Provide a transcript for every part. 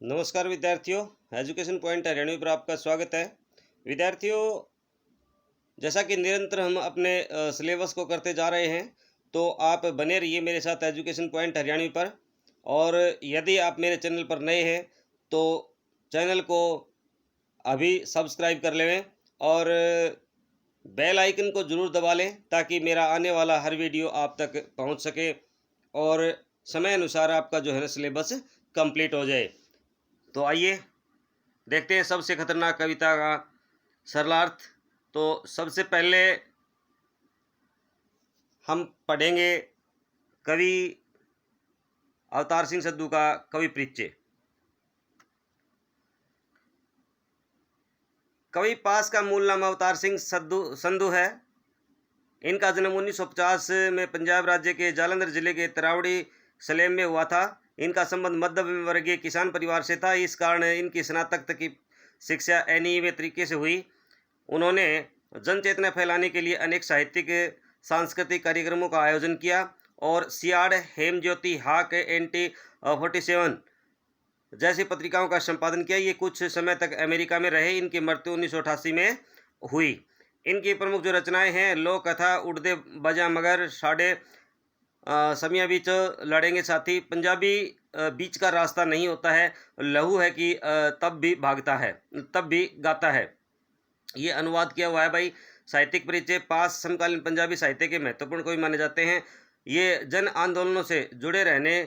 नमस्कार विद्यार्थियों, education point Haryanvi पर आपका स्वागत है। विद्यार्थियों, जैसा कि निरंतर हम अपने सिलेबस को करते जा रहे हैं, तो आप बने रहिए मेरे साथ एजुकेशन पॉइंट हरियाणवी पर। और यदि आप मेरे चैनल पर नए हैं तो चैनल को अभी सब्सक्राइब कर लें और बेल आइकन को ज़रूर दबा लें ताकि मेरा आने वाला हर वीडियो आप तक पहुंच सके और समय अनुसार आपका जो है ना सिलेबस कंप्लीट हो जाए। तो आइए देखते हैं सबसे खतरनाक कविता का सरलार्थ। तो सबसे पहले हम पढ़ेंगे कवि अवतार सिंह संधू का कवि परिचय। कवि पास का मूल नाम अवतार सिंह संधू है। इनका जन्म 1950 में पंजाब राज्य के जालंधर जिले के तरावड़ी सलेम में हुआ था। इनका संबंध मध्य वर्गीय किसान परिवार से था। इस कारण इनकी स्नातक तक की शिक्षा अनियमित तरीके से हुई। उन्होंने जन चेतना फैलाने के लिए अनेक साहित्यिक सांस्कृतिक कार्यक्रमों का आयोजन किया और सियाड़, हेमज्योति, हाक, एंटी 47 जैसी पत्रिकाओं का संपादन किया। ये कुछ समय तक अमेरिका में रहे। इनकी मृत्यु 1988 में हुई। इनकी प्रमुख जो रचनाएं हैं, लोक कथा, उड़दे बजा मगर, साढ़े समिया बीच लड़ेंगे साथी, पंजाबी बीच का रास्ता नहीं होता है, लहू है कि तब भी भागता है, तब भी गाता है। ये अनुवाद किया हुआ है भाई। साहित्यिक परिचय पास समकालीन पंजाबी साहित्य के महत्वपूर्ण कवि माने जाते हैं। ये जन आंदोलनों से जुड़े रहे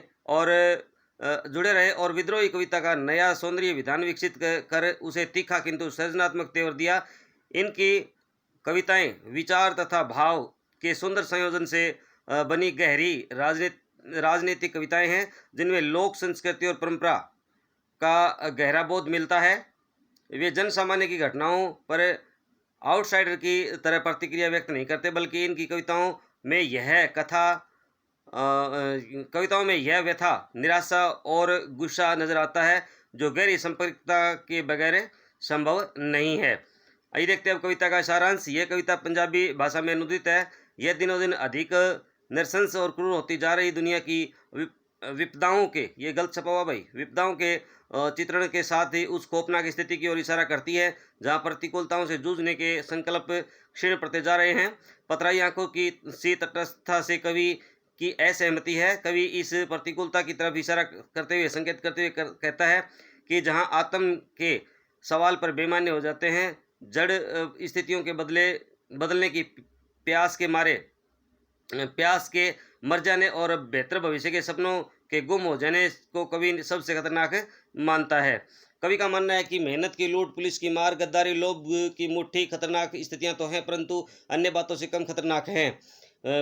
और विद्रोही कविता का नया सौंदर्य विधान विकसित कर उसे तीखा किंतु सृजनात्मक तेवर दिया। इनकी कविताएं विचार तथा भाव के सुंदर संयोजन से बनी गहरी राजनीतिक कविताएं हैं, जिनमें लोक संस्कृति और परंपरा का गहरा बोध मिलता है। वे जन सामान्य की घटनाओं पर आउटसाइडर की तरह प्रतिक्रिया व्यक्त नहीं करते, बल्कि इनकी कविताओं में यह व्यथा, निराशा और गुस्सा नजर आता है, जो गहरी संपर्कता के बगैर संभव नहीं है। आइए देखते हैं अब कविता का सारांश। यह कविता पंजाबी भाषा में अनुदित है। यह दिनों दिन अधिक नृशंस और क्रूर होती जा रही दुनिया की विपदाओं के, ये गलत छपा हुआ भाई, विपदाओं के चित्रण के साथ ही उस खौफनाक स्थिति की ओर इशारा करती है जहां प्रतिकूलताओं से जूझने के संकल्प क्षीण पड़ते जा रहे हैं। पतराई आंखों की सी तटस्थता से कवि की असहमति है। कवि इस प्रतिकूलता की तरफ इशारा करते हुए, संकेत करते हुए कहता है कि जहां आत्म के सवाल पर बेमान्य हो जाते हैं, जड़ स्थितियों के बदलने की प्यास के मर जाने और बेहतर भविष्य के सपनों के गुम हो जाने को कवि सबसे खतरनाक मानता है। कवि का मानना है कि मेहनत की लूट, पुलिस की मार, गद्दारी, लोभ की मुट्ठी खतरनाक स्थितियां तो हैं, परंतु अन्य बातों से कम खतरनाक हैं।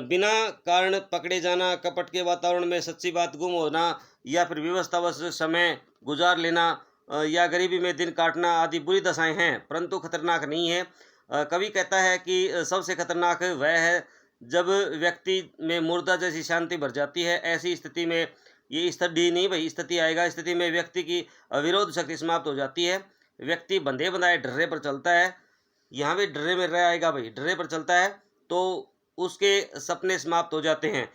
बिना कारण पकड़े जाना, कपट के वातावरण में सच्ची बात गुम होना, या फिर विवशतावश समय गुजार लेना, या गरीबी में दिन काटना आदि बुरी दशाएं हैं, परंतु खतरनाक नहीं है। कवि कहता है कि सबसे खतरनाक वह है जब व्यक्ति में मुर्दा जैसी शांति भर जाती है। ऐसी स्थिति में, ये स्थिति नहीं भाई, स्थिति आएगा, स्थिति में व्यक्ति की अविरोध शक्ति समाप्त हो जाती है। व्यक्ति बंधे बंधाए ढर्रे पर चलता है। यहाँ भी ढर्रे में रह आएगा भाई, ढर्रे पर चलता है तो उसके सपने समाप्त हो जाते हैं।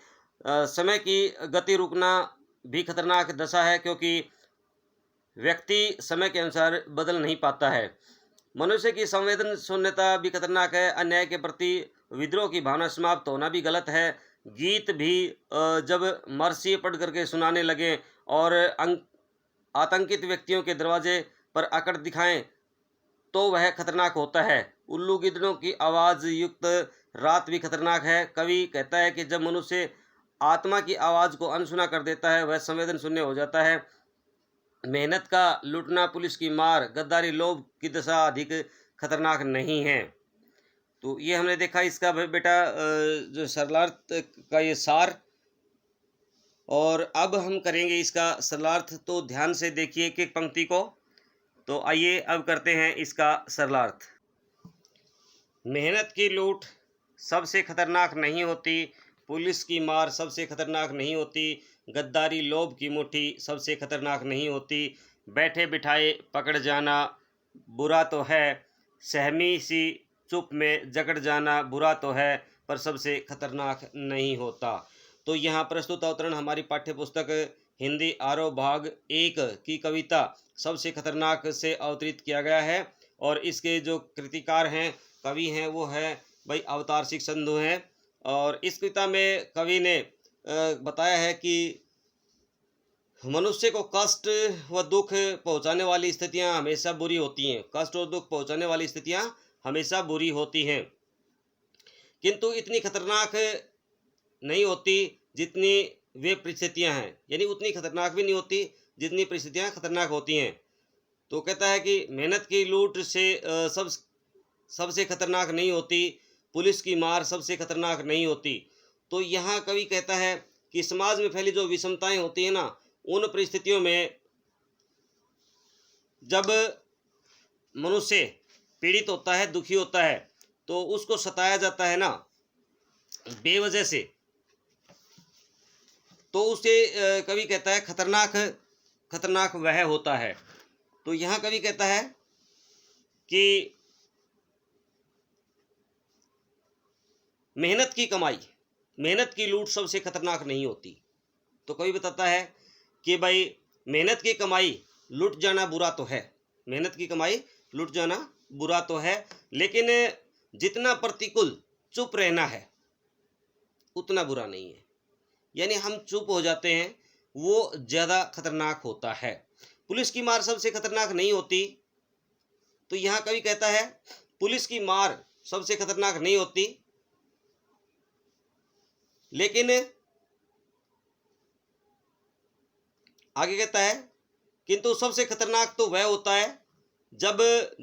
समय की गति रुकना भी खतरनाक दशा है, क्योंकि व्यक्ति समय के अनुसार बदल नहीं पाता है। मनुष्य की संवेदन शून्यता भी खतरनाक है। अन्याय के प्रति विद्रोह की भावना समाप्त होना भी गलत है। गीत भी जब मर्सी पढ़ करके सुनाने लगे और आतंकित व्यक्तियों के दरवाजे पर आकड़ दिखाएं, तो वह खतरनाक होता है। उल्लू गिद्धड़ों की आवाज़ युक्त रात भी खतरनाक है। कवि कहता है कि जब मनुष्य आत्मा की आवाज़ को अनसुना कर देता है, वह संवेदन शून्य हो जाता है। मेहनत का लूटना, पुलिस की मार, गद्दारी, लोभ की दशा अधिक खतरनाक नहीं है। तो ये हमने देखा इसका बेटा जो सरलार्थ का ये सार। और अब हम करेंगे इसका सरलार्थ, तो ध्यान से देखिए एक एक पंक्ति को। तो आइए अब करते हैं इसका सरलार्थ। मेहनत की लूट सबसे खतरनाक नहीं होती, पुलिस की मार सबसे खतरनाक नहीं होती, गद्दारी, लोभ की मुट्ठी सबसे खतरनाक नहीं होती, बैठे बिठाए पकड़ जाना बुरा तो है, सहमी सी चुप में जकड़ जाना बुरा तो है, पर सबसे खतरनाक नहीं होता। तो यहाँ प्रस्तुत अवतरण हमारी पाठ्य पुस्तक हिंदी आरोह भाग 1 की कविता सबसे खतरनाक से अवतरित किया गया है। और इसके जो कृतिकार हैं, कवि हैं, वो है भाई अवतार सिंह संधू हैं। और इस कविता में कवि ने बताया है कि मनुष्य को कष्ट व दुख पहुंचाने वाली स्थितियां हमेशा बुरी होती हैं। कष्ट और दुख पहुंचाने वाली स्थितियां हमेशा बुरी होती हैं, किंतु इतनी खतरनाक नहीं होती जितनी वे परिस्थितियां हैं, यानी उतनी खतरनाक भी नहीं होती जितनी परिस्थितियां खतरनाक होती हैं। तो कहता है कि मेहनत की लूट से सबसे खतरनाक नहीं होती, पुलिस की मार सबसे खतरनाक नहीं होती। तो यहाँ कवि कहता है कि समाज में फैली जो विषमताएं होती हैं ना, उन परिस्थितियों में जब मनुष्य पीड़ित होता है, दुखी होता है, तो उसको सताया जाता है ना बेवजह से, तो उसे कवि कहता है खतरनाक वह होता है। तो यहाँ कवि कहता है कि मेहनत की कमाई, मेहनत की लूट सबसे खतरनाक नहीं होती। तो कवि बताता है कि भाई मेहनत की कमाई लूट जाना बुरा तो है, मेहनत की कमाई लूट जाना बुरा तो है, लेकिन जितना प्रतिकूल चुप रहना है उतना बुरा नहीं है। यानी हम चुप हो जाते हैं, वो ज़्यादा खतरनाक होता है। पुलिस की मार सबसे खतरनाक नहीं होती। तो यहाँ कवि कहता है पुलिस की मार सबसे खतरनाक नहीं होती, लेकिन आगे कहता है किंतु सबसे खतरनाक तो वह होता है जब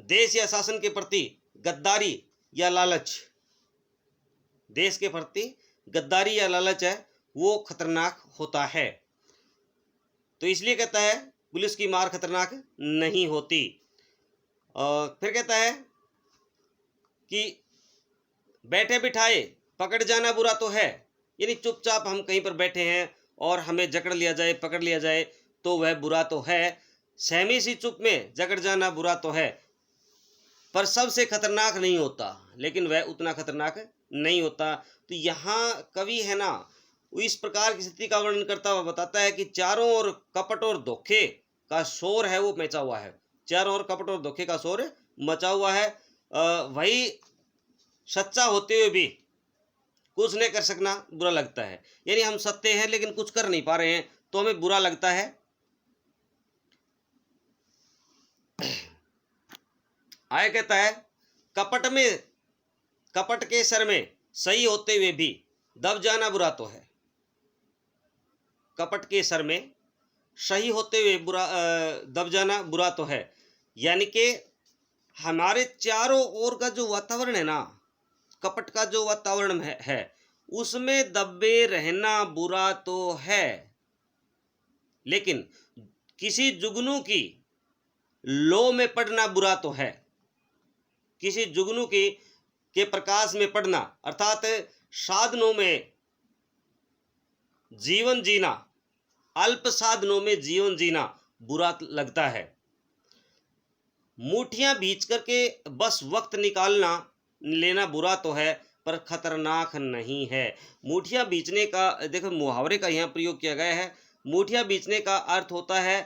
देश या शासन के प्रति गद्दारी या लालच, देश के प्रति गद्दारी या लालच है, वो खतरनाक होता है। तो इसलिए कहता है पुलिस की मार खतरनाक नहीं होती। और फिर कहता है कि बैठे बिठाए पकड़ जाना बुरा तो है, यानी चुपचाप हम कहीं पर बैठे हैं और हमें जकड़ लिया जाए, पकड़ लिया जाए, तो वह बुरा तो है। सहमी सी चुप में जकड़ जाना बुरा तो है, पर सबसे खतरनाक नहीं होता, लेकिन वह उतना खतरनाक नहीं होता। तो यहाँ कवि है ना, वो इस प्रकार की स्थिति का वर्णन करता हुआ बताता है कि चारों ओर कपट और धोखे का शोर है वो मचा हुआ है, चारों ओर कपट और धोखे का शोर मचा हुआ है। वही सच्चा होते हुए भी कुछ नहीं कर सकना बुरा लगता है। यानी हम सत्य हैं लेकिन कुछ कर नहीं पा रहे हैं, तो हमें बुरा लगता है। आगे कहता है कपट के सर में सही होते हुए भी दब जाना बुरा तो है। कपट के सर में सही होते हुए दब जाना बुरा तो है, यानी कि हमारे चारों ओर का जो वातावरण है ना, कपट का जो वातावरण है उसमें दबे रहना बुरा तो है, लेकिन किसी जुगनू की लो में पड़ना बुरा तो है। किसी जुगनू के प्रकाश में पड़ना, अर्थात साधनों में जीवन जीना, अल्प साधनों में जीवन जीना बुरा लगता है। मुठियां बीच करके बस वक्त निकालना लेना बुरा तो है, पर खतरनाक नहीं है। मुठियां बीचने का देखो मुहावरे का यहाँ प्रयोग किया गया है। मुठियां बीचने का अर्थ होता है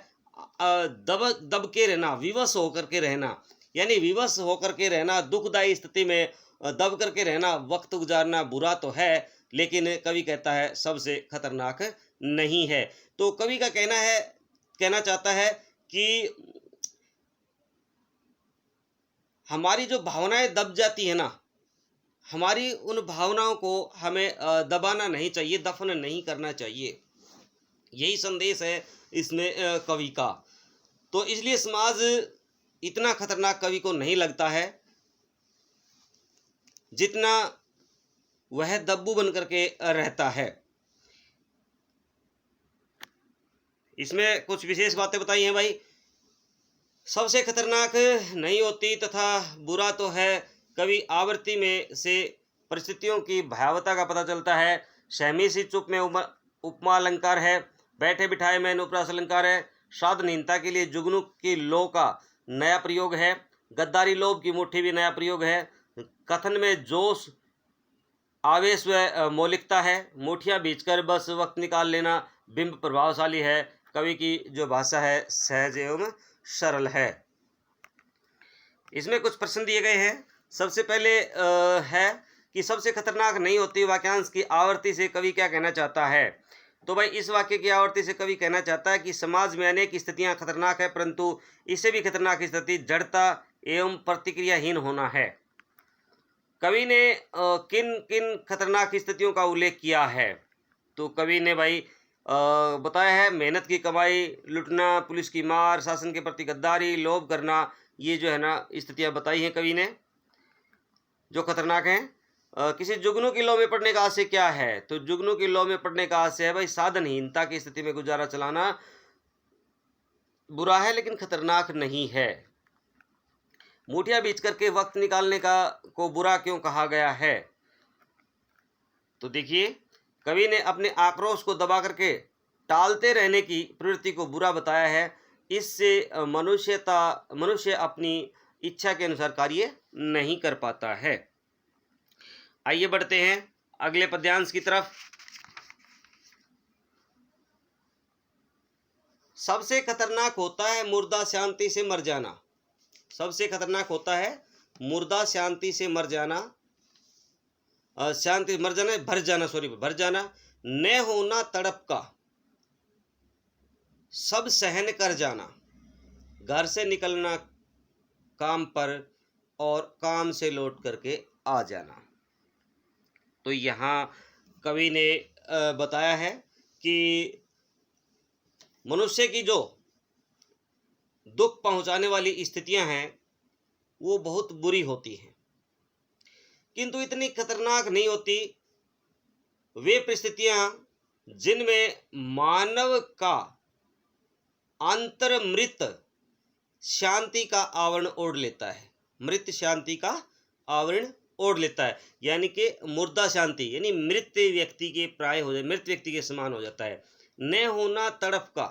दब के रहना, विवश होकर के रहना, यानी विवश होकर के रहना, दुखदायी स्थिति में दब करके रहना, वक्त गुजारना बुरा तो है, लेकिन कवि कहता है सबसे खतरनाक नहीं है। तो कवि का कहना चाहता है कि हमारी जो भावनाएं दब जाती है ना, हमारी उन भावनाओं को हमें दबाना नहीं चाहिए, दफन नहीं करना चाहिए। यही संदेश है इसमें कवि का। तो इसलिए समाज इतना खतरनाक कवि को नहीं लगता है जितना वह दब्बू बन करके रहता है। इसमें कुछ विशेष बातें बताई हैं भाई। सबसे खतरनाक नहीं होती तथा बुरा तो है। कवि आवृत्ति में से परिस्थितियों की भयावहता का पता चलता है। सहमी सी चुप में उपमा अलंकार है। बैठे बिठाए में अनुप्रास अलंकार है। साधनहीनता के लिए जुगनू की लो का नया प्रयोग है। गद्दारी लोभ की मुट्ठी भी नया प्रयोग है। कथन में जोश, आवेश व मौलिकता है। मुठियां बीचकर बस वक्त निकाल लेना बिंब प्रभावशाली है। कवि की जो भाषा है सहज एवं सरल है। इसमें कुछ प्रश्न दिए गए हैं। सबसे पहले है कि सबसे खतरनाक नहीं होती वाक्यांश की आवृत्ति से कवि क्या कहना चाहता है। तो भाई इस वाक्य की आवृत्ति से कवि कहना चाहता है कि समाज में अनेक स्थितियां खतरनाक है, परंतु इससे भी खतरनाक स्थिति जड़ता एवं प्रतिक्रियाहीन होना है। कवि ने किन किन खतरनाक स्थितियों का उल्लेख किया है। तो कवि ने भाई बताया है मेहनत की कमाई, लुटना, पुलिस की मार, शासन के प्रति गद्दारी, लोभ करना, ये जो है ना स्थितियां बताई हैं कवि ने जो खतरनाक हैं। किसी जुगनू की लौ में पड़ने का आशय क्या है। तो जुगनू की लौ में पड़ने का आशय है भाई साधनहीनता की स्थिति में गुजारा चलाना बुरा है लेकिन खतरनाक नहीं है। मुठिया बीच करके वक्त निकालने का को बुरा क्यों कहा गया है। तो देखिए कवि ने अपने आक्रोश को दबा करके टालते रहने की प्रवृत्ति को बुरा बताया है। इससे मनुष्य अपनी इच्छा के अनुसार कार्य नहीं कर पाता है। आइए बढ़ते हैं अगले पद्यांश की तरफ। सबसे खतरनाक होता है मुर्दा शांति से मर जाना। सबसे खतरनाक होता है मुर्दा शांति से मर जाना, शांति मर जाना भर जाना, न होना तड़प का, सब सहन कर जाना, घर से निकलना काम पर और काम से लौट करके आ जाना। तो यहाँ कवि ने बताया है कि मनुष्य की जो दुख पहुंचाने वाली स्थितियां हैं वो बहुत बुरी होती हैं, किंतु इतनी खतरनाक नहीं होती वे परिस्थितियां जिनमें मानव का अंतर्मृत शांति का आवरण ओढ़ लेता है। मृत शांति का आवरण ओढ़ लेता है, यानी कि मुर्दा शांति यानी मृत व्यक्ति के प्राय हो जाए, मृत व्यक्ति के समान हो जाता है। न होना तड़प का,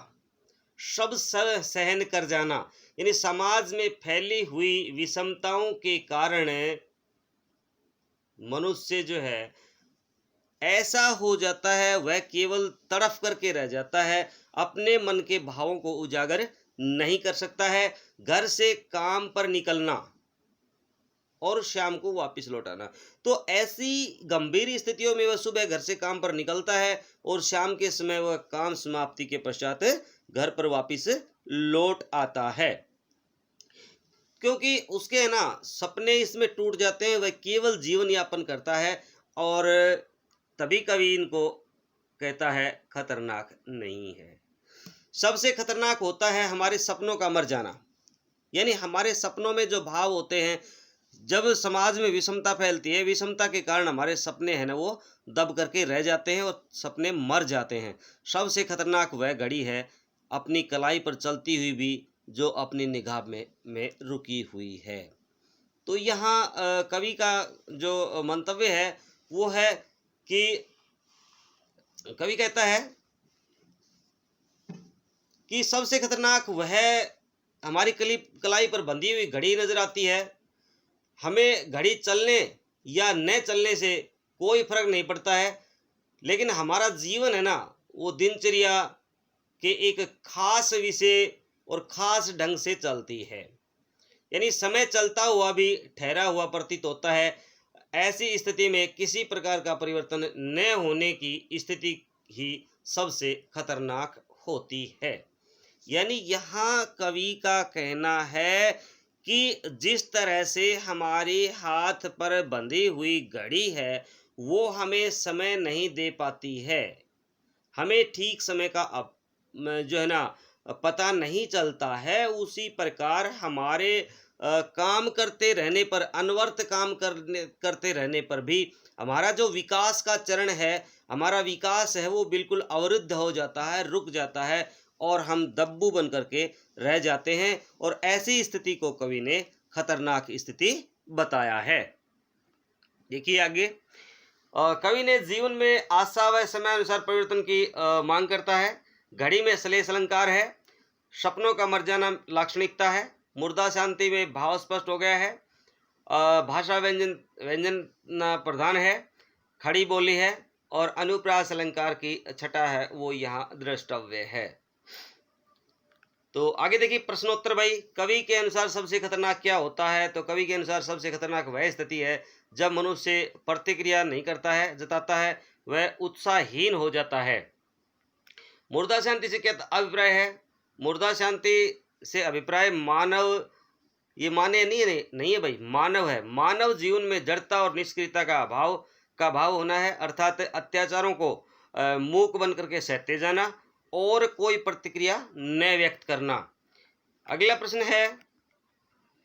सब सहन कर जाना, यानी समाज में फैली हुई विषमताओं के कारण मनुष्य जो है ऐसा हो जाता है वह केवल तड़फ करके रह जाता है, अपने मन के भावों को उजागर नहीं कर सकता है। घर से काम पर निकलना और शाम को वापस लौट आना, तो ऐसी गंभीर स्थितियों में वह सुबह घर से काम पर निकलता है और शाम के समय वह काम समाप्ति के पश्चात घर पर वापस लौट आता है, क्योंकि उसके है ना सपने इसमें टूट जाते हैं। वह केवल जीवन यापन करता है और तभी कवि इनको कहता है खतरनाक नहीं है। सबसे खतरनाक होता है हमारे सपनों का मर जाना, यानी हमारे सपनों में जो भाव होते हैं, जब समाज में विषमता फैलती है, विषमता के कारण हमारे सपने हैं ना वो दब करके रह जाते हैं और सपने मर जाते हैं। सबसे खतरनाक वह घड़ी है अपनी कलाई पर चलती हुई भी जो अपनी निगाह में रुकी हुई है। तो यहाँ कवि का जो मंतव्य है वो है कि कवि कहता है कि सबसे खतरनाक वह हमारी कलाई पर बंधी हुई घड़ी नजर आती है। हमें घड़ी चलने या न चलने से कोई फर्क नहीं पड़ता है, लेकिन हमारा जीवन है ना वो दिनचर्या के एक खास विषय और खास ढंग से चलती है, यानी समय चलता हुआ भी ठहरा हुआ प्रतीत होता है। ऐसी स्थिति में किसी प्रकार का परिवर्तन न होने की स्थिति ही सबसे खतरनाक होती है। यानी यहाँ कवि का कहना है कि जिस तरह से हमारे हाथ पर बंधी हुई घड़ी है वो हमें समय नहीं दे पाती है, हमें ठीक समय का जो है ना पता नहीं चलता है, उसी प्रकार हमारे काम करते रहने पर, अनवर्थ काम करते रहने पर भी हमारा जो विकास का चरण है, हमारा विकास है वो बिल्कुल अवरुद्ध हो जाता है, रुक जाता है और हम दब्बू बन करके रह जाते हैं। और ऐसी स्थिति को कवि ने खतरनाक स्थिति बताया है। देखिए आगे कवि ने जीवन में आशा व समय अनुसार परिवर्तन की मांग करता है। घड़ी में श्लेष अलंकार है, सपनों का मर जाना लाक्षणिकता है, मुर्दा शांति में भाव स्पष्ट हो गया है, भाषा व्यंजन प्रधान है, खड़ी बोली है और अनुप्रास अलंकार की छटा है वो यहाँ द्रष्टव्य है। तो आगे देखिए प्रश्नोत्तर भाई, कवि के अनुसार सबसे खतरनाक क्या होता है? तो कवि के अनुसार सबसे खतरनाक वह स्थिति है जब मनुष्य प्रतिक्रिया नहीं करता है, जताता है, वह उत्साहहीन हो जाता है। मुर्दा शांति से क्या अभिप्राय है? मुर्दा शांति से अभिप्राय मानव, ये माने नहीं है भाई, मानव है। मानव जीवन में जड़ता और निष्क्रियता का भाव होना है, अर्थात अत्याचारों को मूक बन करके सहते जाना और कोई प्रतिक्रिया न व्यक्त करना। अगला प्रश्न है,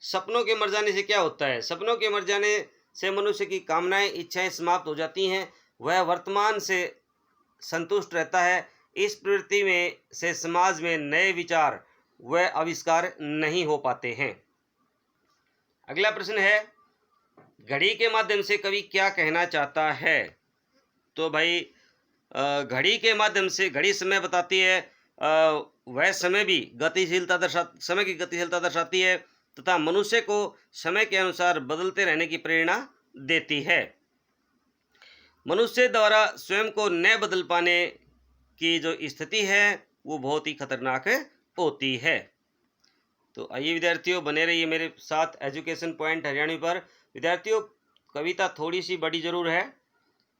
सपनों के मर जाने से क्या होता है? सपनों के मर जाने से मनुष्य की कामनाएं, इच्छाएं समाप्त हो जाती हैं, वह वर्तमान से संतुष्ट रहता है। इस प्रवृत्ति में से समाज में नए विचार व आविष्कार नहीं हो पाते हैं। अगला प्रश्न है, घड़ी के माध्यम से कवि क्या कहना चाहता है? तो भाई घड़ी के माध्यम से, घड़ी समय बताती है, वह समय की गतिशीलता दर्शाती है तथा मनुष्य को समय के अनुसार बदलते रहने की प्रेरणा देती है। मनुष्य द्वारा स्वयं को न बदल पाने की जो स्थिति है वो बहुत ही खतरनाक होती है। तो आइए विद्यार्थियों, बने रहिए मेरे साथ एजुकेशन पॉइंट हरियाणवी पर। विद्यार्थियों, कविता थोड़ी सी बड़ी जरूर है,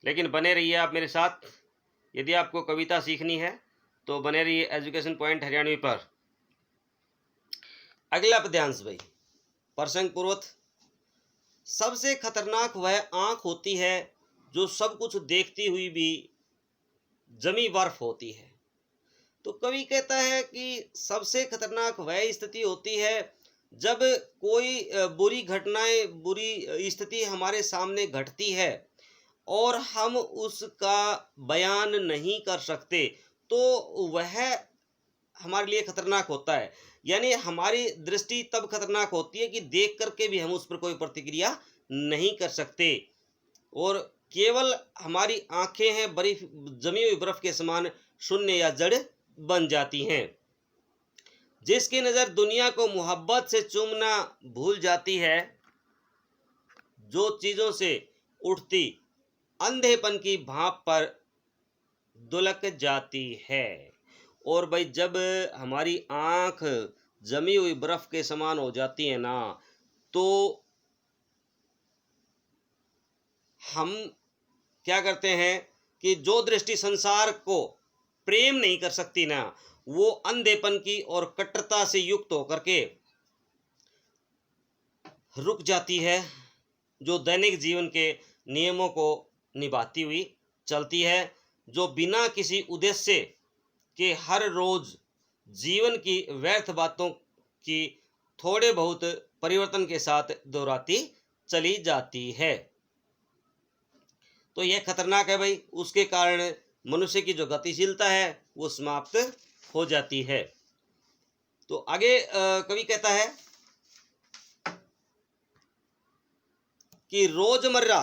लेकिन बने रहिए आप मेरे साथ। यदि आपको कविता सीखनी है तो बने रहिए एजुकेशन पॉइंट हरियाणवी पर। अगला पद्यांश भाई, प्रसंग पूर्वक, सबसे खतरनाक वह आंख होती है जो सब कुछ देखती हुई भी जमी बर्फ होती है। तो कवि कहता है कि सबसे खतरनाक वह स्थिति होती है जब कोई बुरी स्थिति हमारे सामने घटती है और हम उसका बयान नहीं कर सकते, तो वह हमारे लिए खतरनाक होता है। यानी हमारी दृष्टि तब खतरनाक होती है कि देख करके भी हम उस पर कोई प्रतिक्रिया नहीं कर सकते और केवल हमारी आंखें हैं बर्फ, जमी हुई बर्फ के समान शून्य या जड़ बन जाती हैं। जिसकी नज़र दुनिया को मोहब्बत से चूमना भूल जाती है, जो चीज़ों से उठती अंधेपन की भाप पर दुलक जाती है। और भाई जब हमारी आंख जमी हुई बर्फ के समान हो जाती है ना, तो हम क्या करते हैं कि जो दृष्टि संसार को प्रेम नहीं कर सकती ना, वो अंधेपन की और कट्टरता से युक्त होकर के रुक जाती है, जो दैनिक जीवन के नियमों को निभाती हुई चलती है, जो बिना किसी उद्देश्य के हर रोज जीवन की व्यर्थ बातों की थोड़े बहुत परिवर्तन के साथ दोहराती चली जाती है। तो यह खतरनाक है भाई, उसके कारण मनुष्य की जो गतिशीलता है वो समाप्त हो जाती है। तो आगे कवि कहता है कि रोजमर्रा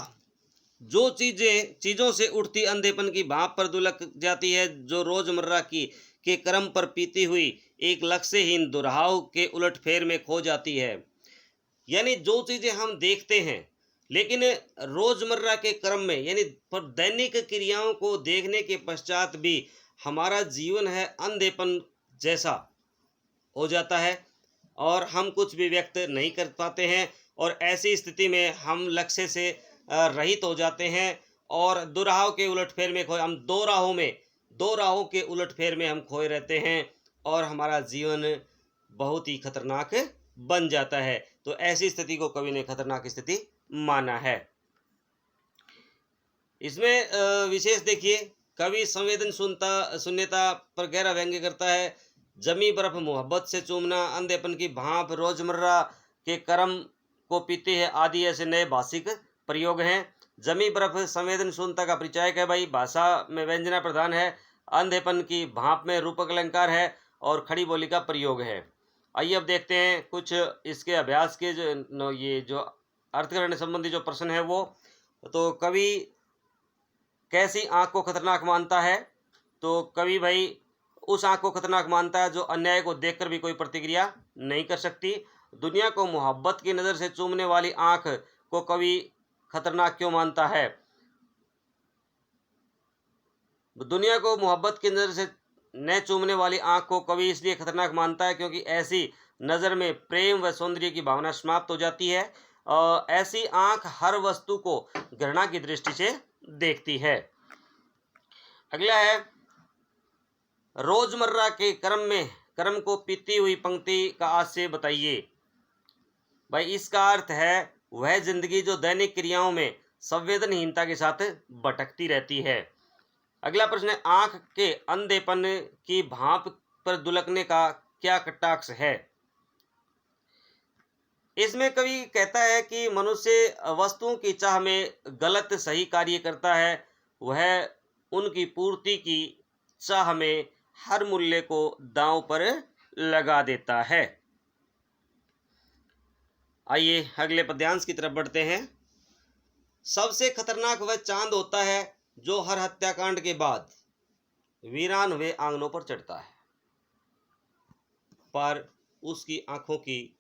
जो चीज़ों से उठती अंधेपन की भाप पर दुलक जाती है, जो रोजमर्रा के क्रम पर पीती हुई एक लक्ष्यहीन दुराव के उलटफेर में खो जाती है। यानी जो चीज़ें हम देखते हैं लेकिन रोजमर्रा के क्रम में, यानी पर दैनिक क्रियाओं को देखने के पश्चात भी हमारा जीवन है अंधेपन जैसा हो जाता है और हम कुछ भी व्यक्त नहीं कर पाते हैं और ऐसी स्थिति में हम लक्ष्य से रहित हो जाते हैं और दुराहों के उलटफेर में हम दो राहों के उलटफेर में हम खोए रहते हैं और हमारा जीवन बहुत ही खतरनाक बन जाता है। तो ऐसी स्थिति को कवि ने खतरनाक स्थिति माना है। इसमें विशेष देखिए, कवि शून्यता पर गहरा व्यंग्य करता है। जमी बर्फ मोहब्बत से चूमना, अंधेपन की भाप, रोजमर्रा के कर्म को पीते हैं आदि ऐसे नए भाषिक प्रयोग हैं। जमी बर्फ संवेदनशीलता का परिचायक है भाई, भाषा में व्यंजना प्रधान है, अंधेपन की भाप में रूपक अलंकार है और खड़ी बोली का प्रयोग है। आइए अब देखते हैं कुछ इसके अभ्यास के ये जो अर्थकरण संबंधी जो प्रश्न है वो। तो कवि कैसी आंख को खतरनाक मानता है? तो कवि भाई उस आंख को खतरनाक मानता है जो अन्याय को देखकर भी कोई प्रतिक्रिया नहीं कर सकती। दुनिया को मोहब्बत की नज़र से चूमने वाली आंख को कवि खतरनाक क्यों मानता है? दुनिया को मोहब्बत की नज़र से न चूमने वाली आंख को कवि इसलिए खतरनाक मानता है क्योंकि ऐसी नज़र में प्रेम व सौंदर्य की भावना समाप्त हो जाती है। ऐसी आंख हर वस्तु को घृणा की दृष्टि से देखती है। अगला है, रोजमर्रा के कर्म को पीती हुई पंक्ति का आशय बताइए। भाई इसका अर्थ है वह जिंदगी जो दैनिक क्रियाओं में संवेदनहीनता के साथ भटकती रहती है। अगला प्रश्न है, आंख के अंधेपन की भांप पर दुलकने का क्या कटाक्ष है। इसमें कवि कहता है कि मनुष्य वस्तुओं की चाह में गलत सही कार्य करता है, वह उनकी पूर्ति की चाह में हर मूल्य को दांव पर लगा देता है। आइए अगले पद्यांश की तरफ बढ़ते हैं। सबसे खतरनाक वह चांद होता है जो हर हत्याकांड के बाद वीरान हुए आंगनों पर चढ़ता है, पर उसकी आंखों की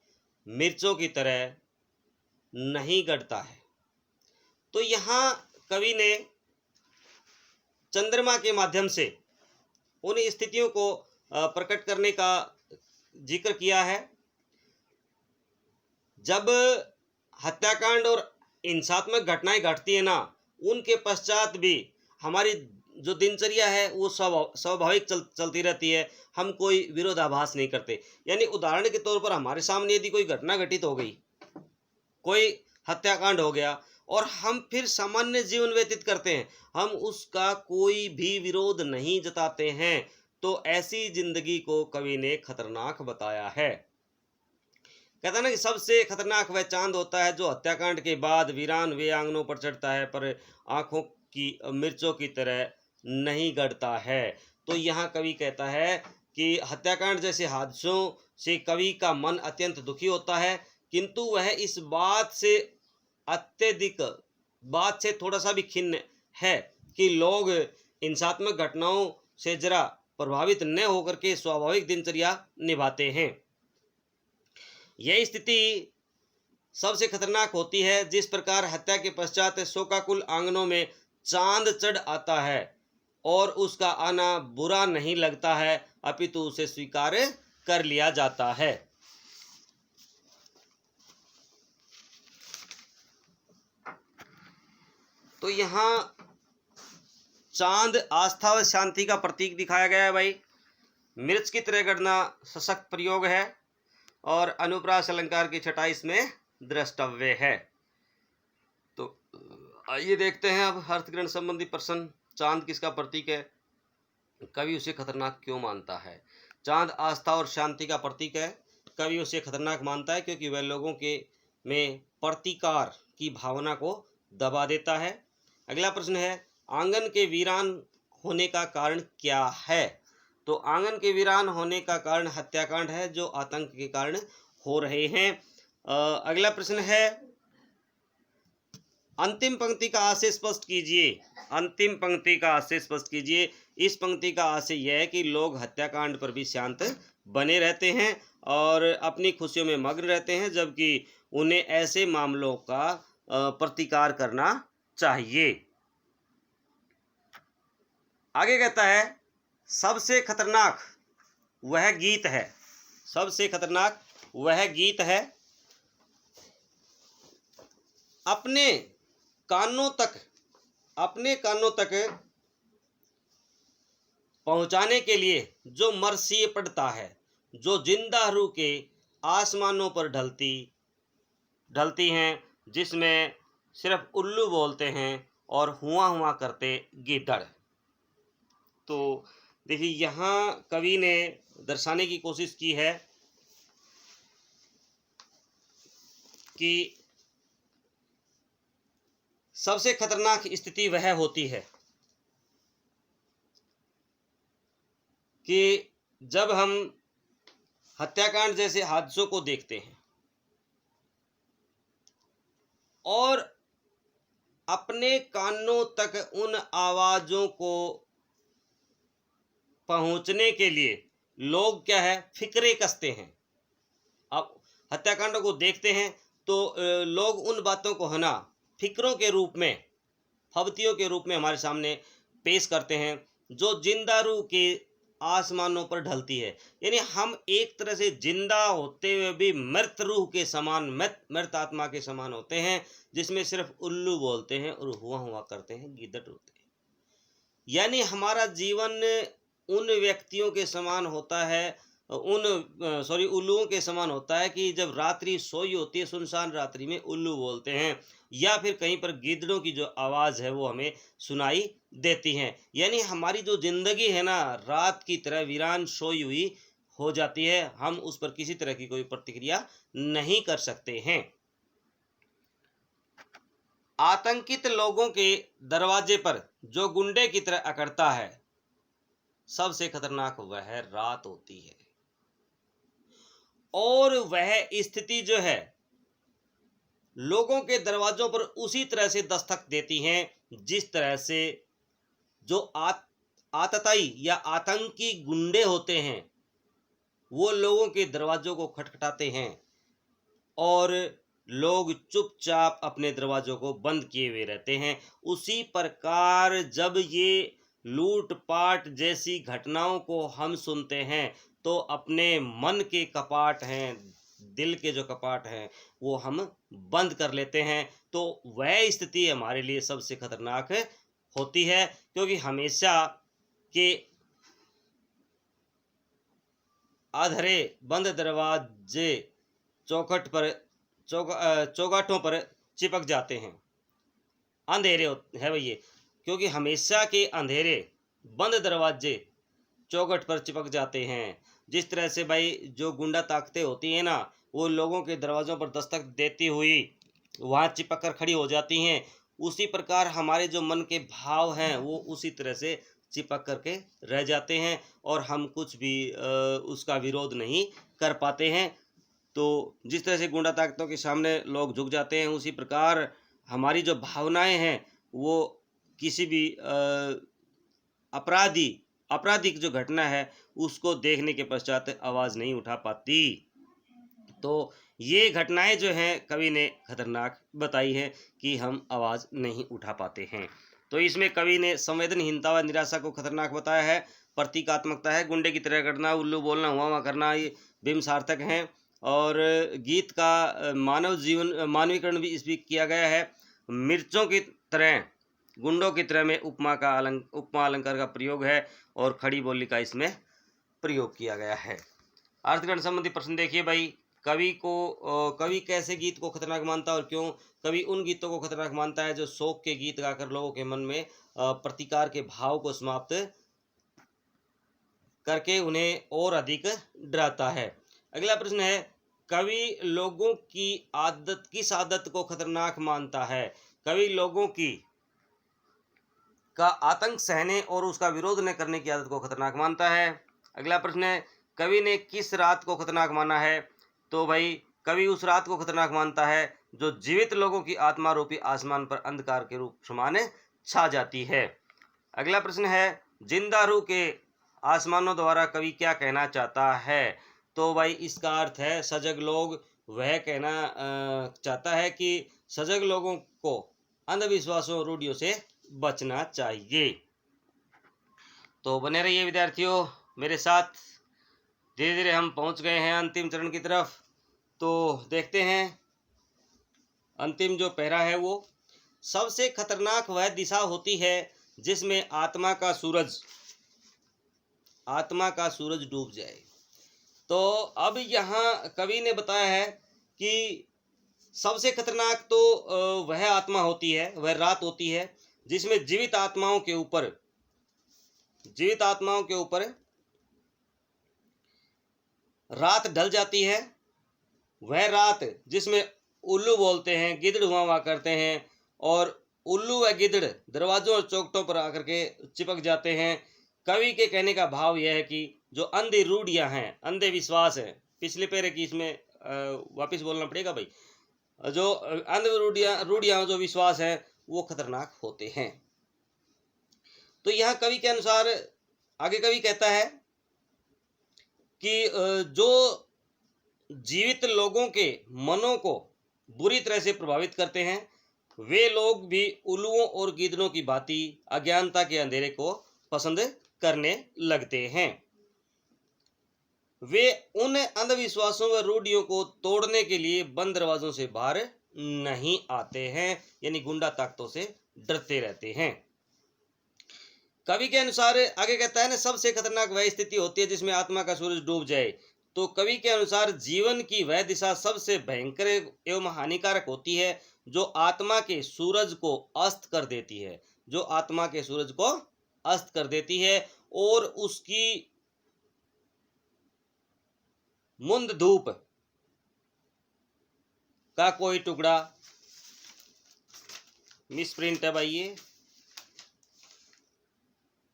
मिर्चों की तरह नहीं गड़ता है। तो यहाँ कवि ने चंद्रमा के माध्यम से उन स्थितियों को प्रकट करने का जिक्र किया है जब हत्याकांड और हिंसात्मक घटनाएं घटती है ना, उनके पश्चात भी हमारी जो दिनचर्या है वो स्वाभाविक चलती रहती है, हम कोई विरोधाभास नहीं करते। यानी उदाहरण के तौर पर हमारे सामने यदि कोई घटना घटित हो गई, कोई हत्याकांड हो गया और हम फिर सामान्य जीवन व्यतीत करते हैं, हम उसका कोई भी विरोध नहीं जताते हैं, तो ऐसी जिंदगी को कवि ने खतरनाक बताया है। कहता ना कि सबसे खतरनाक वह चांद होता है जो हत्याकांड के बाद वीरान वे आंगनों पर चढ़ता है, पर आंखों की मिर्चों की तरह नहीं गड़ता है। तो यहाँ कवि कहता है कि हत्याकांड जैसे हादसों से कवि का मन अत्यंत दुखी होता है, किंतु वह इस बात से थोड़ा सा भी खिन्न है कि लोग हिंसात्मक घटनाओं से जरा प्रभावित न होकर के स्वाभाविक दिनचर्या निभाते हैं। यह स्थिति सबसे खतरनाक होती है जिस प्रकार हत्या के पश्चात शोकाकुल आंगनों में चांद चढ़ आता है और उसका आना बुरा नहीं लगता है, अपितु उसे स्वीकार कर लिया जाता है। तो यहाँ चांद आस्था व शांति का प्रतीक दिखाया गया है। भाई मिर्च की तरह गढ़ना सशक्त प्रयोग है और अनुप्रास अलंकार की छटाई इसमें द्रष्टव्य है। तो आइए देखते हैं अब अर्थग्रहण संबंधी प्रश्न। चांद किसका प्रतीक है, कवि उसे खतरनाक क्यों मानता है। चांद आस्था और शांति का प्रतीक है, कवि उसे खतरनाक मानता है क्योंकि वह लोगों के में प्रतिकार की भावना को दबा देता है। अगला प्रश्न है, आंगन के वीरान होने का कारण क्या है। तो आंगन के वीरान होने का कारण हत्याकांड है जो आतंक के कारण हो रहे हैं। अगला प्रश्न है, अंतिम पंक्ति का आशय स्पष्ट कीजिए। अंतिम पंक्ति का आशय स्पष्ट कीजिए। इस पंक्ति का आशय यह है कि लोग हत्याकांड पर भी शांत बने रहते हैं और अपनी खुशियों में मग्न रहते हैं, जबकि उन्हें ऐसे मामलों का प्रतिकार करना चाहिए। आगे कहता है, सबसे खतरनाक वह गीत है। सबसे खतरनाक वह गीत है अपने कानों तक पहुंचाने के लिए जो मरसी पड़ता है, जो जिंदा रूह के आसमानों पर ढलती हैं, जिसमें सिर्फ उल्लू बोलते हैं और हुआ करते गीदड़। तो देखिए यहाँ कवि ने दर्शाने की कोशिश की है कि सबसे खतरनाक स्थिति वह होती है कि जब हम हत्याकांड जैसे हादसों को देखते हैं और अपने कानों तक उन आवाज़ों को पहुंचने के लिए लोग क्या है, फिक्रे कसते हैं। अब हत्याकांडों को देखते हैं तो लोग उन बातों को है ना फिक्रों के रूप में, फबतियों के रूप में हमारे सामने पेश करते हैं, जो जिंदा रूह के आसमानों पर ढलती है। यानी हम एक तरह से जिंदा होते हुए भी मृत रूह के समान, मृत आत्मा के समान होते हैं, जिसमें सिर्फ उल्लू बोलते हैं और हुआ हुआ करते हैं, गिद्धड़ होते हैं। यानी हमारा जीवन उन व्यक्तियों के समान होता है, उल्लुओं के समान होता है कि जब रात्रि सोई होती है, सुनसान रात्रि में उल्लू बोलते हैं, या फिर कहीं पर गिद्धड़ों की जो आवाज़ है वो हमें सुनाई देती हैं। यानी हमारी जो ज़िंदगी है ना, रात की तरह वीरान सोई हुई हो जाती है, हम उस पर किसी तरह की कोई प्रतिक्रिया नहीं कर सकते हैं। आतंकित लोगों के दरवाजे पर जो गुंडे की तरह अकड़ता है, सबसे खतरनाक वह रात होती है। और वह स्थिति जो है, लोगों के दरवाजों पर उसी तरह से दस्तक देती हैं जिस तरह से जो आतताई या आतंकी गुंडे होते हैं, वो लोगों के दरवाजों को खटखटाते हैं और लोग चुपचाप अपने दरवाजों को बंद किए हुए रहते हैं। उसी प्रकार जब ये लूटपाट जैसी घटनाओं को हम सुनते हैं, तो अपने मन के कपाट हैं, दिल के जो कपाट हैं, वो हम बंद कर लेते हैं। तो वह स्थिति हमारे लिए सबसे खतरनाक होती है, क्योंकि हमेशा के अधरे बंद दरवाजे चौगाठों पर चिपक जाते हैं। अंधेरे है भैया, क्योंकि हमेशा के अंधेरे बंद दरवाजे चौखट पर चिपक जाते हैं। जिस तरह से भाई जो गुंडा ताकतें होती हैं ना, वो लोगों के दरवाज़ों पर दस्तक देती हुई वहाँ चिपक कर खड़ी हो जाती हैं, उसी प्रकार हमारे जो मन के भाव हैं वो उसी तरह से चिपक करके रह जाते हैं और हम कुछ भी उसका विरोध नहीं कर पाते हैं। तो जिस तरह से गुंडा ताकतों के सामने लोग झुक जाते हैं, उसी प्रकार हमारी जो भावनाएं हैं वो किसी भी आपराधिक जो घटना है उसको देखने के पश्चात आवाज़ नहीं उठा पाती। तो ये घटनाएं जो हैं कवि ने खतरनाक बताई हैं कि हम आवाज़ नहीं उठा पाते हैं। तो इसमें कवि ने संवेदनहीनता व निराशा को खतरनाक बताया है। प्रतीकात्मकता है, गुंडे की तरह करना, उल्लू बोलना, हुआ करना, ये बिम्ब सार्थक हैं। और गीत का मानवीकरण भी इसमें किया गया है। मिर्चों की तरह, गुंडों की तरह में उपमा अलंकार का प्रयोग है और खड़ी बोली का इसमें प्रयोग किया गया है। अर्थगण संबंधी प्रश्न देखिए भाई, कवि कैसे गीत को खतरनाक मानता है और क्यों? कवि उन गीतों को खतरनाक मानता है जो शोक के गीत गाकर लोगों के मन में प्रतिकार के भाव को समाप्त करके उन्हें और अधिक डराता है। अगला प्रश्न है, कवि लोगों की किस आदत को खतरनाक मानता है? कवि लोगों का आतंक सहने और उसका विरोध न करने की आदत को खतरनाक मानता है। अगला प्रश्न है, कवि ने किस रात को खतरनाक माना है? तो भाई कवि उस रात को खतरनाक मानता है जो जीवित लोगों की आत्मा रूपी आसमान पर अंधकार के रूप समान छा जाती है। अगला प्रश्न है, जिंदा रूह के आसमानों द्वारा कवि क्या कहना चाहता है? तो भाई इसका अर्थ है सजग लोग। वह कहना चाहता है कि सजग लोगों को अंधविश्वासों रूढ़ियों से बचना चाहिए। तो बने रहिए विद्यार्थियों मेरे साथ। धीरे धीरे हम पहुंच गए हैं अंतिम चरण की तरफ। तो देखते हैं अंतिम जो पैरा है वो, सबसे खतरनाक वह दिशा होती है जिसमें आत्मा का सूरज डूब जाए। तो अब यहाँ कवि ने बताया है कि सबसे खतरनाक तो वह आत्मा होती है, वह रात होती है जिसमें जीवित आत्माओं के ऊपर रात ढल जाती है। वह रात जिसमें उल्लू बोलते हैं, गिद्धड़ हुआ करते हैं और उल्लू व गिद्धड़ दरवाजों और चौखटों पर आकर के चिपक जाते हैं। कवि के कहने का भाव यह है कि जो अंधी रूढ़ियाँ हैं, अंधे विश्वास हैं, पिछले पैरे की इसमें वापस बोलना पड़ेगा भाई, जो अंध रूढ़ियाँ जो विश्वास हैं वो खतरनाक होते हैं। तो यहाँ कवि के अनुसार आगे कवि कहता है कि जो जीवित लोगों के मनों को बुरी तरह से प्रभावित करते हैं, वे लोग भी उल्लुओं और गिद्धड़ों की भांति अज्ञानता के अंधेरे को पसंद करने लगते हैं। वे उन अंधविश्वासों व रूढ़ियों को तोड़ने के लिए बंद दरवाजों से बाहर नहीं आते हैं, यानी गुंडा ताकतों से डरते रहते हैं। कवि के अनुसार आगे कहता है ना, सबसे खतरनाक वह स्थिति होती है जिसमें आत्मा का सूरज डूब जाए। तो कवि के अनुसार जीवन की वह दिशा सबसे भयंकर एवं हानिकारक होती है जो आत्मा के सूरज को अस्त कर देती है, जो आत्मा के सूरज को अस्त कर देती है और उसकी मुंद धूप का कोई टुकड़ा, मिसप्रिंट है भाई, ये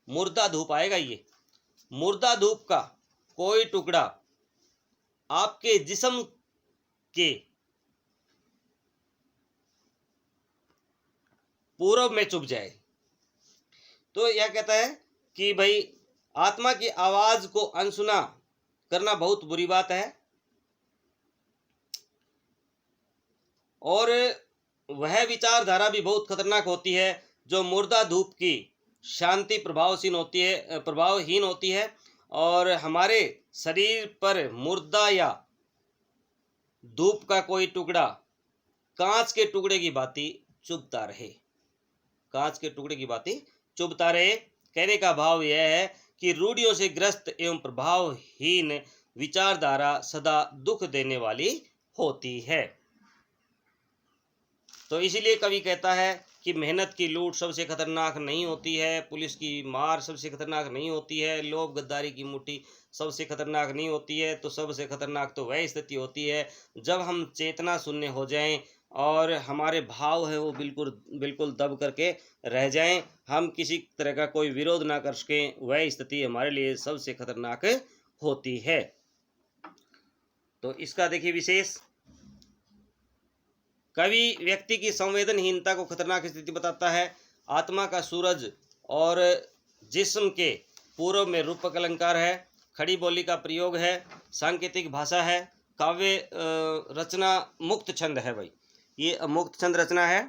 मुर्दा धूप आएगा, ये मुर्दा धूप का कोई टुकड़ा आपके जिस्म के पूर्व में चुभ जाए। तो यह कहता है कि भाई आत्मा की आवाज को अनसुना करना बहुत बुरी बात है और वह विचारधारा भी बहुत खतरनाक होती है जो मुर्दा धूप की शांति प्रभावहीन होती है और हमारे शरीर पर मुर्दा या धूप का कोई टुकड़ा कांच के टुकड़े की भांति चुभता रहे, कांच के टुकड़े की भांति चुभता रहे। कहने का भाव यह है कि रूढ़ियों से ग्रस्त एवं प्रभावहीन विचारधारा सदा दुख देने वाली होती है। तो इसीलिए कवि कहता है कि मेहनत की लूट सबसे खतरनाक नहीं होती है, पुलिस की मार सबसे खतरनाक नहीं होती है, लोभ गद्दारी की मुट्ठी सबसे खतरनाक नहीं होती है। तो सबसे खतरनाक तो वह स्थिति होती है जब हम चेतना शून्य हो जाएं और हमारे भाव है वो बिल्कुल दब करके रह जाएं, हम किसी तरह का कोई विरोध ना कर सकें, वह स्थिति हमारे लिए सबसे खतरनाक होती है। तो इसका देखिए विशेष, कवि व्यक्ति की संवेदनहीनता को खतरनाक स्थिति बताता है। आत्मा का सूरज और जिस्म के पूर्व में रूपक अलंकार है, खड़ी बोली का प्रयोग है, सांकेतिक भाषा है, काव्य रचना मुक्त छंद है भाई, ये मुक्त छंद रचना है।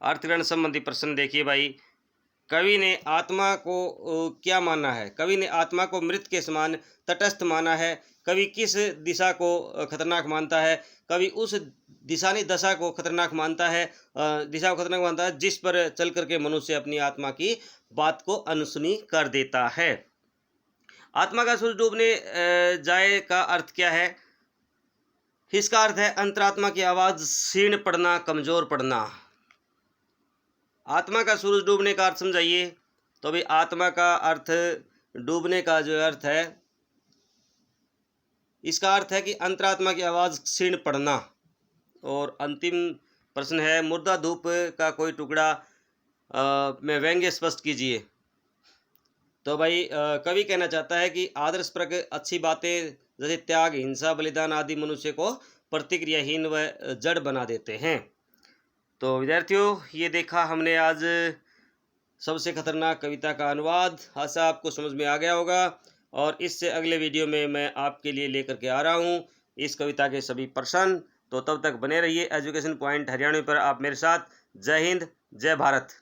अर्थग्रहण संबंधी प्रश्न देखिए भाई, कवि ने आत्मा को क्या माना है? कवि ने आत्मा को मृत के समान तटस्थ माना है। कवि किस दिशा को खतरनाक मानता है? कवि उस दशा को खतरनाक मानता है, दिशा को खतरनाक मानता है जिस पर चल करके मनुष्य अपनी आत्मा की बात को अनसुनी कर देता है। आत्मा का सूरज डूबने जाए का अर्थ क्या है? इसका अर्थ है अंतरात्मा की आवाज क्षीण पड़ना, कमजोर पड़ना। आत्मा का सूरज डूबने का अर्थ समझाइए। तो भाई आत्मा का अर्थ, डूबने का जो अर्थ है, इसका अर्थ है कि अंतरात्मा की आवाज़ क्षीण पड़ना। और अंतिम प्रश्न है, मुर्दा धूप का कोई टुकड़ा में व्यंग्य स्पष्ट कीजिए। तो भाई कवि कहना चाहता है कि आदर्शप्रक अच्छी बातें जैसे त्याग, हिंसा, बलिदान आदि मनुष्य को प्रतिक्रियाहीन व जड़ बना देते हैं। तो विद्यार्थियों, ये देखा हमने आज सबसे खतरनाक कविता का अनुवाद। आशा आपको समझ में आ गया होगा और इससे अगले वीडियो में मैं आपके लिए लेकर के आ रहा हूँ इस कविता के सभी प्रश्न। तो तब तक बने रहिए एजुकेशन पॉइंट हरियाणवी पर आप मेरे साथ। जय हिंद, जय भारत।